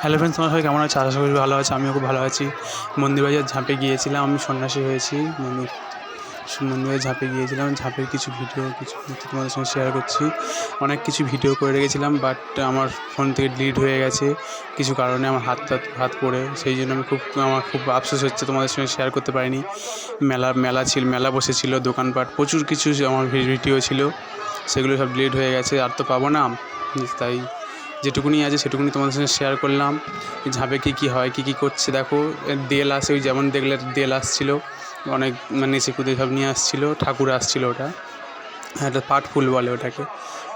Hello friends, তোমার সবাই কেমন আছে? আশা করি ভালো আছে। আমিও খুব ভালো আছি। মন্দিরবাজার ঝাঁপে গিয়েছিলাম, আমি সন্ন্যাসী হয়েছি। মন্দিরবাজার ঝাঁপে গিয়েছিলাম। ঝাঁপের কিছু ভিডিও তোমাদের সঙ্গে শেয়ার করছি। অনেক কিছু ভিডিও করে রেখেছিলাম, বাট আমার ফোন থেকে ডিলিট হয়ে গেছে কিছু কারণে। আমার হাত পড়ে, সেই জন্য আমার খুব আফসোস হচ্ছে, তোমাদের সঙ্গে শেয়ার করতে পারিনি। মেলা বসেছিল, দোকানপাট প্রচুর কিছু আমার ভিডিও ছিল, সেগুলো সব ডিলিট হয়ে গেছে। আর তো পাবো না, তাই যেটুকুনি আছে সেটুকুনি তোমাদের সঙ্গে শেয়ার করলাম। ঝাঁপে কী হয়, কী করছে দেখো। দেল আসে, ওই যেমন দেখলে দেল আসছিলো, অনেক মানে নিচে সব নিয়ে আসছিলো। ঠাকুর আসছিলো, ওটা একটা পাটফুল বলে ওটাকে।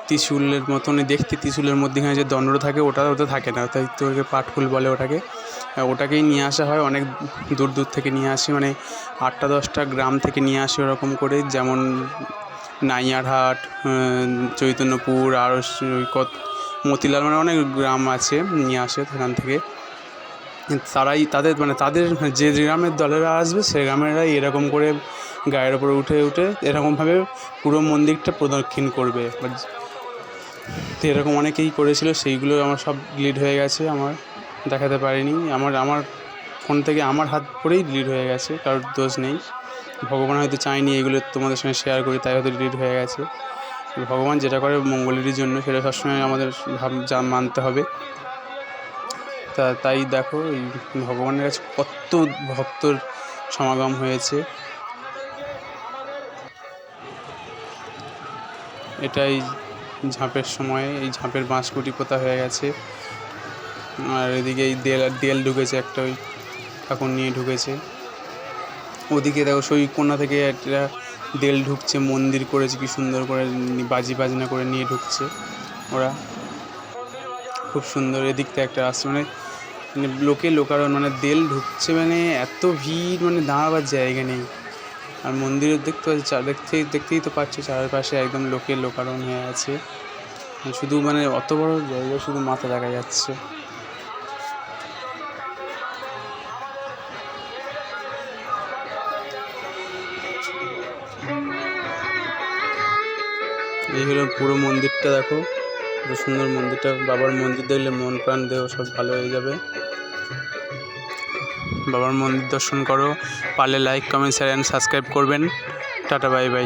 ত্রিশূলের মতনই দেখতে, ত্রিশূলের মধ্যেখানে যে দণ্ডটা থাকে ওটা থাকে না, তাই তো ওকে পাটফুল বলে ওটাকে। ওটাকেই নিয়ে আসা হয়, অনেক দূর থেকে নিয়ে আসে, মানে 8-10টা গ্রাম থেকে নিয়ে আসে ওরকম করে। যেমন নাইয়ারহাট, চৈতন্যপুর, আরও মতিলাল, মানে অনেক গ্রাম আছে, নিয়ে আসে সেখান থেকে। তাদের যে গ্রামের দলেরা আসবে সেই গ্রামেরাই এরকম করে গায়ের ওপরে উঠে এরকমভাবে পুরো মন্দিরটা প্রদক্ষিণ করবে। তো এরকম অনেকেই করেছিল, সেইগুলো আমার সব ডিলিট হয়ে গেছে, আমার দেখাতে পারিনি। আমার ফোন থেকে আমার হাত পড়েই ডিলিট হয়ে গেছে, কারোর দোষ নেই। ভগবান হয়তো চায়নি এগুলো তোমাদের সঙ্গে শেয়ার করি, তাই হয়তো ডিলিট হয়ে গেছে। ভগবান যেটা করে মঙ্গলেরই জন্য, সেটা সবসময় আমাদের মানতে হবে। তাই দেখো, এই ভগবানের কাছে কত ভক্তর সমাগম হয়েছে। এটাই ঝাঁপের সময়, এই ঝাঁপের বাঁশকুটি পোতা হয়ে গেছে। আর এদিকে এই দেল ঢুকেছে, একটা ওই ঠাকুর নিয়ে ঢুকেছে। ওদিকে দেখো কোণা থেকে একটা দেল ঢুকছে, মন্দির করেছে কি সুন্দর করে, বাজনা করে নিয়ে ঢুকছে ওরা, খুব সুন্দর। এদিকটা একটা আসছে, মানে লোকারণ, মানে দেল ঢুকছে, মানে এত ভিড়, মানে দাঁড়াবার জায়গা নেই। আর মন্দিরের দেখতেই তো পাচ্ছ, চারপাশে একদম লোকারণ হয়ে আছে। শুধু মানে অত বড় জায়গা, শুধু মাথা দেখা যাচ্ছে। এই হলো পুরো মন্দিরটা, দেখো কত সুন্দর মন্দিরটা। বাবার মন্দির দেখলে মন প্রাণ দেহ সব ভালো হয়ে যাবে। বাবার মন্দির দর্শন করো, পারলে like, comment, share and subscribe করবেন। Tata, bye by.